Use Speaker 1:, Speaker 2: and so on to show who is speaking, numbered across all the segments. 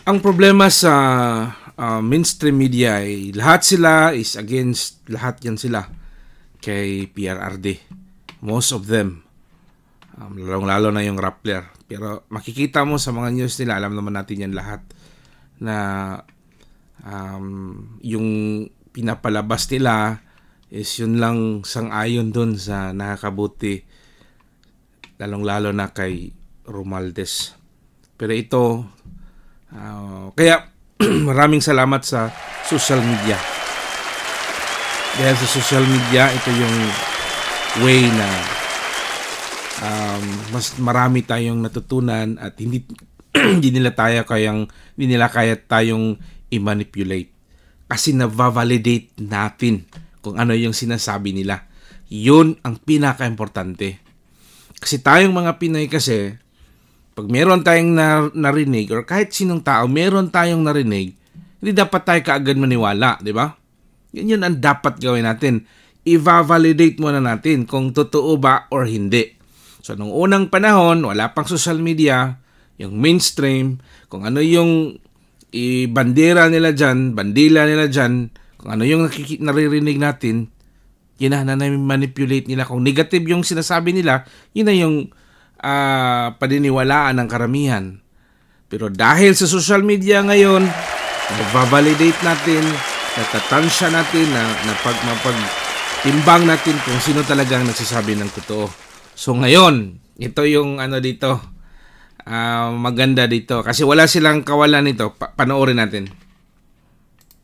Speaker 1: Ang problema sa mainstream media ay lahat sila is against, lahat yan sila kay PRRD. Most of them. Lalong-lalo na yung Rappler. Pero makikita mo sa mga news nila, alam naman natin yan lahat, na yung pinapalabas nila is yun lang sang-ayon dun sa nakakabuti, lalong-lalo na kay Romualdez. Pero ito, kaya maraming salamat sa social media. Dahil sa social media, ito yung way na mas marami tayong natutunan at hindi hindi nila kaya tayong i-manipulate. Kasi na-validate natin kung ano yung sinasabi nila. Yun ang pinaka-importante. Kasi tayong mga Pinoy kasi, pag meron tayong narinig, or kahit sinong tao, meron tayong narinig, hindi dapat tayo kaagad maniwala, di ba? Yun ang dapat gawin natin. I-validate muna natin kung totoo ba or hindi. So, nung unang panahon, wala pang social media, yung mainstream, kung ano yung bandila nila dyan, kung ano yung naririnig natin, yun na manipulate nila. Kung negative yung sinasabi nila, yun na yung paniniwalaan ng karamihan. Pero dahil sa social media ngayon, nag-validate natin, natatansya natin, mapagtimbang natin kung sino talagang nagsasabi ng totoo. So ngayon, ito yung dito, maganda dito. Kasi wala silang kawalan nito. Panoorin natin.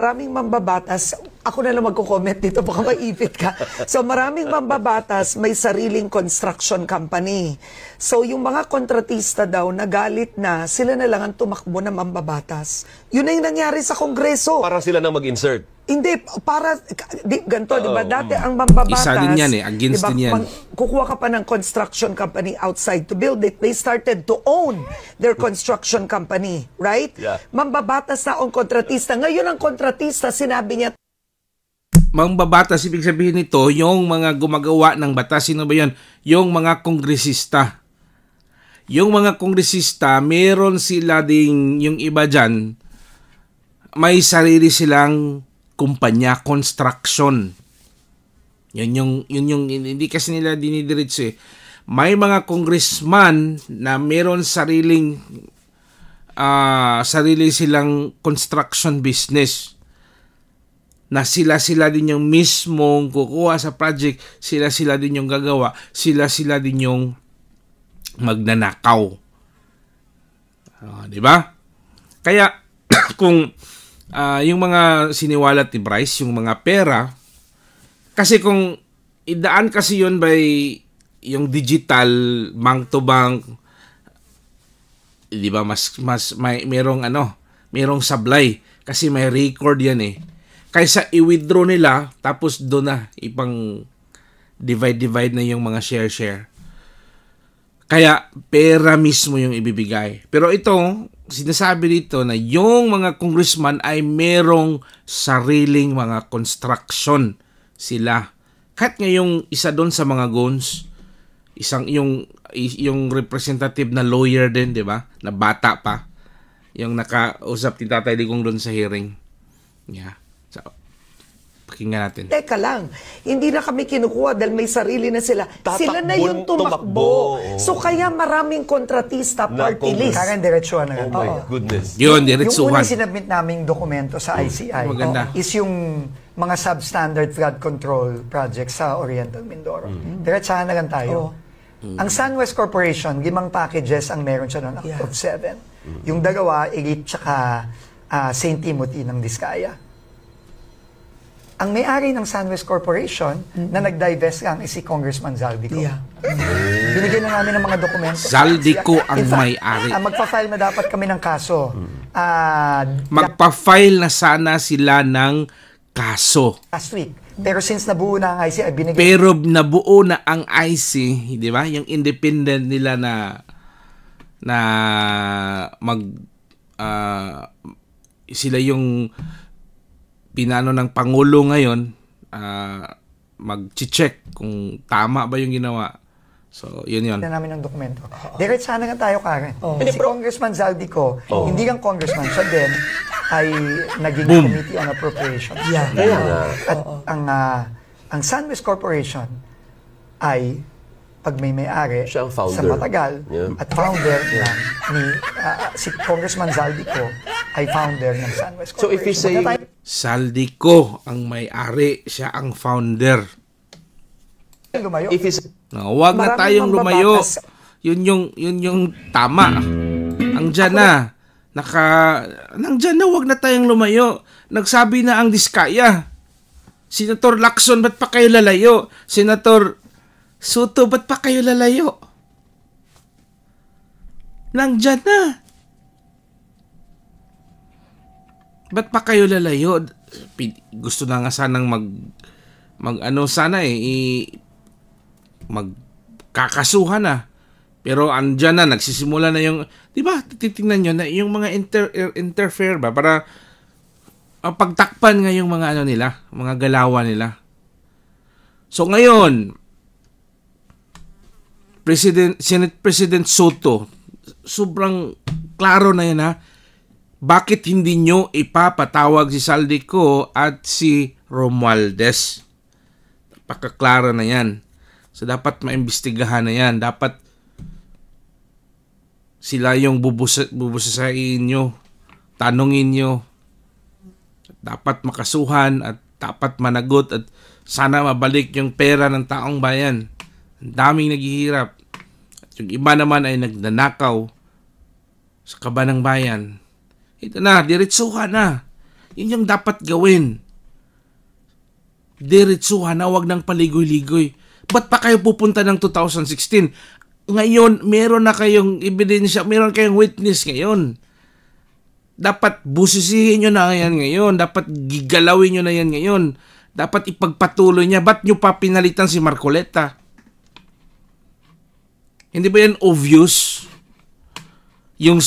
Speaker 2: Maraming mambabatas, ako na lang magko-comment dito, baka maipit ka. So maraming mambabatas may sariling construction company. So yung mga kontratista daw nagalit na, sila na lang ang tumakbo na mambabatas. Yun na yung nangyari sa Kongreso.
Speaker 3: Para sila nang mag-insert.
Speaker 2: Hindi, ganito, di ba? Dati ang mambabatas,
Speaker 1: isa din yan against
Speaker 2: diba,
Speaker 1: din yan.
Speaker 2: Kukuha ka pa ng construction company outside to build it. They started to own their construction company, right?
Speaker 3: Yeah.
Speaker 2: Mambabatas na ang kontratista. Ngayon ang kontratista, sinabi niya,
Speaker 1: mambabatas, ibig sabihin nito, yung mga gumagawa ng batas, sino ba yan? Yung mga kongresista. Yung mga kongresista, meron sila ding, yung iba dyan, may sarili silang kumpanya, construction. Yun yung hindi kasi nila dinidiretso eh. May mga congressman na meron sarili silang construction business. Na sila din yung mismong kukuha sa project, sila din yung gagawa, sila din yung magnanakaw. Di ba? Kaya kung yung mga siniwalat ni Bryce, yung mga pera, kasi kung idaan kasi yun by yung digital bank to bank, di ba, mas merong sablay kasi may record yan eh. Kaysa i-withdraw nila tapos doon na ipang divide na yung mga share. Kaya pera mismo yung ibibigay. Pero ito, sinasabi dito na yung mga congressman ay merong sariling mga construction sila. Kahit nga yung isa doon sa mga goons, yung representative na lawyer din, di ba? Na bata pa. Yung nakausap ni Tatay Digong doon sa hearing. Yeah. So, pakinggan natin.
Speaker 2: Teka lang, hindi na kami kinukuha dahil may sarili na sila. Sila na yung tumakbo. So kaya maraming kontratista, party list.
Speaker 4: Karen, diretsuhan na.
Speaker 3: Oh my goodness.
Speaker 1: Yun,
Speaker 4: Yung
Speaker 1: diretsuhan.
Speaker 4: unang sinabmit naming dokumento sa ICI is yung mga substandard flood control projects sa Oriental Mindoro. Diretsahan na lang tayo. Ang SunWest Corporation, 5 packages ang meron siya noon out of 7. Yung dalawa, Elite tsaka St. Timothy ng Diskaya. Ang may-ari ng SunWest Corporation na nag-divest lang is si Congressman Zaldico.
Speaker 2: Yeah.
Speaker 4: Binigyan na namin ng mga dokumento.
Speaker 1: Zaldico ang may-ari.
Speaker 4: Magpa-file na dapat kami ng kaso.
Speaker 1: Magpa-file na sana sila ng kaso.
Speaker 4: Last week. Pero since nabuo na ang IC, ay binigyan.
Speaker 1: Pero nabuo na ang IC, di ba? Yung independent nila na sila yung pinano ng Pangulo ngayon, mag-check kung tama ba yung ginawa. So, yun.
Speaker 4: namin ng dokumento. Diretsa na nga tayo, Karen. Si Congressman Zaldico, hindi lang congressman, siya din ay naging Committee on Appropriations. At ang SunWest Corporation ay pag may-ari
Speaker 3: siya ang
Speaker 4: sa
Speaker 3: founder.
Speaker 4: matagal at founder ni si Congressman Zaldico ay founder ng SunWest Corporation.
Speaker 3: So if you say
Speaker 1: Zaldico ang may-ari, siya ang founder.
Speaker 4: lumayo,
Speaker 3: if is
Speaker 1: Huwag na
Speaker 2: Maraming
Speaker 1: tayong lumayo.
Speaker 2: mambabatas.
Speaker 1: Yun yung tama. Andiyan na. Nandyan na, huwag na tayong lumayo. Nagsabi na ang Diskaya. Senator Lacson, ba't pa kayo lalayo? Senator Soto, ba't pa kayo lalayo? Nandyan na. Ba't pa kayo lalayo? Gusto na nga sanang magkakasuhan na. Pero andyan na, nagsisimula na yung, di ba, titingnan nyo na yung mga interfere ba, para pagtakpan nga yung mga mga galawan nila. So ngayon, Senate President Soto, sobrang klaro na yan bakit hindi nyo ipapatawag si Zaldico at si Romualdez? Pagkaklaro na yan. So dapat maimbestigahan na yan. Dapat sila yung bubusasain nyo, tanungin nyo. Dapat makasuhan at dapat managot at sana mabalik yung pera ng taong bayan. Ang daming naghihirap. At yung iba naman ay nagnanakaw sa kaba ng bayan. Ito na, diretsuhan na. Yun yung dapat gawin. Diretsuhan na, wag nang paligoy-ligoy. Ba't pa kayo pupunta ng 2016? Ngayon, meron na kayong ebidensya, meron kayong witness ngayon. Dapat busisihin nyo na yan ngayon. Dapat gigalawin nyo na yan ngayon. Dapat ipagpatuloy niya. Ba't nyo pa pinalitan si Marcoleta? Hindi ba yan obvious? Yung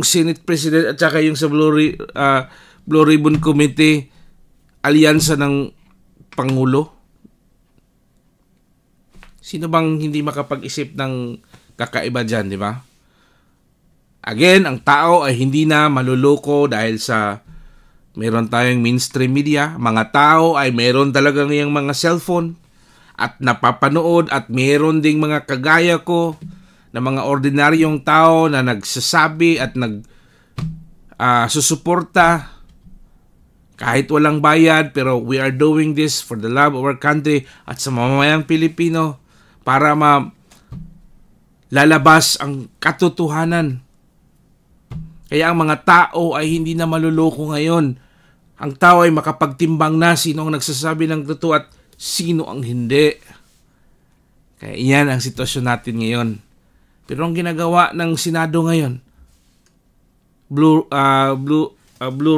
Speaker 1: Senate President at saka yung sa Blue Ribbon Committee, alyansa ng Pangulo? Sino bang hindi makapag-isip ng kakaiba dyan, di ba? Again, ang tao ay hindi na maluloko dahil sa meron tayong mainstream media. Mga tao ay meron talagang yung mga cellphone at napapanood at meron ding mga kagaya ko na mga ordinaryong tao na nagsasabi at susuporta kahit walang bayad, pero we are doing this for the love of our country at sa mamamayang Pilipino para lalabas ang katotohanan. Kaya ang mga tao ay hindi na maluloko ngayon. Ang tao ay makapagtimbang na sino ang nagsasabi ng totoo at sino ang hindi. Kaya iyan ang sitwasyon natin ngayon. Pero ang ginagawa ng Senado ngayon, Blue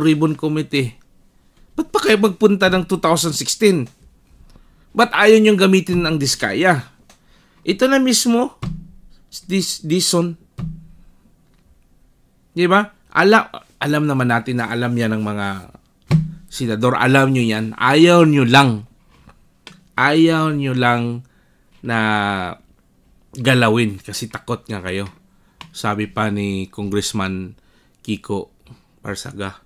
Speaker 1: Ribbon Committee, ba't pa kayo magpunta ng 2016? Ba't ayaw niyong gamitin ang Diskaya? Ito na mismo, Dizon. Di ba? Alam naman natin na alam yan ng mga senador. Alam nyo yan. Ayaw nyo lang na galawin kasi takot nga kayo. Sabi pa ni Congressman Kiko Barsaga.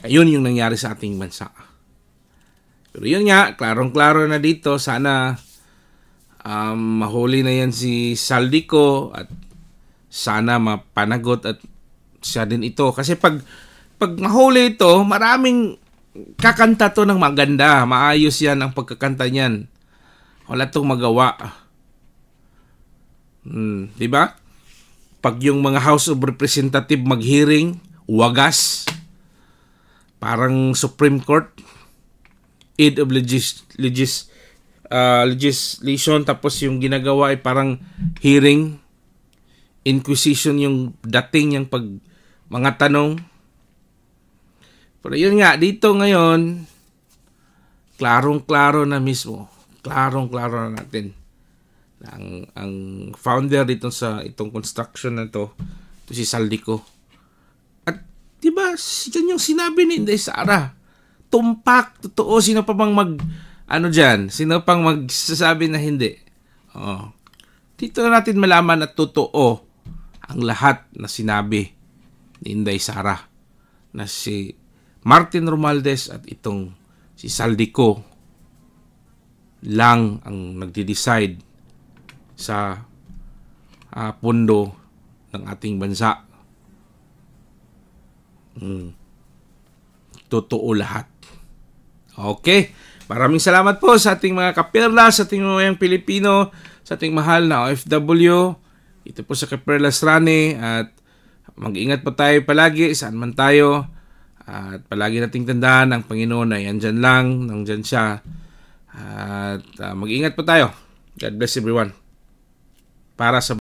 Speaker 1: Ayun yung nangyari sa ating bansa. Pero yun nga, klarong-klaro na dito. Sana mahuli na yan si Zaldico at sana mapanagot at siya din ito. Kasi pag mahuli ito, maraming kakanta to ng maganda. Maayos yan ang pagkakanta niyan. Wala itong magawa. Diba? Pag yung mga House of Representative mag-hearing, wagas. Parang Supreme Court. Aid of legislation. Tapos yung ginagawa ay parang hearing. Inquisition yung dating yung mga tanong. Pero yun nga, dito ngayon, klarong-klaro na mismo. Klarong-klaro na natin. Ang founder dito sa itong construction na to si Zaldico. At diba, yan yung sinabi ni Inday Sara. Tumpak, totoo, sino pa bang Ano dyan? Sino pang magsasabi na hindi? Dito natin malaman at totoo ang lahat na sinabi ni Inday Sara na si Martin Romualdez at itong si Saldico lang ang nagde-decide sa pundo ng ating bansa. Totoo lahat. Okay. Maraming salamat po sa ating mga kaperla, sa ating mga Pilipino, sa ating mahal na OFW. Ito po sa Kaperlas Rani at mag-ingat po tayo palagi saan man tayo. At palagi nating tandaan ang Panginoon ay andyan lang, nandyan siya. At mag-ingat po tayo. God bless everyone. Para sa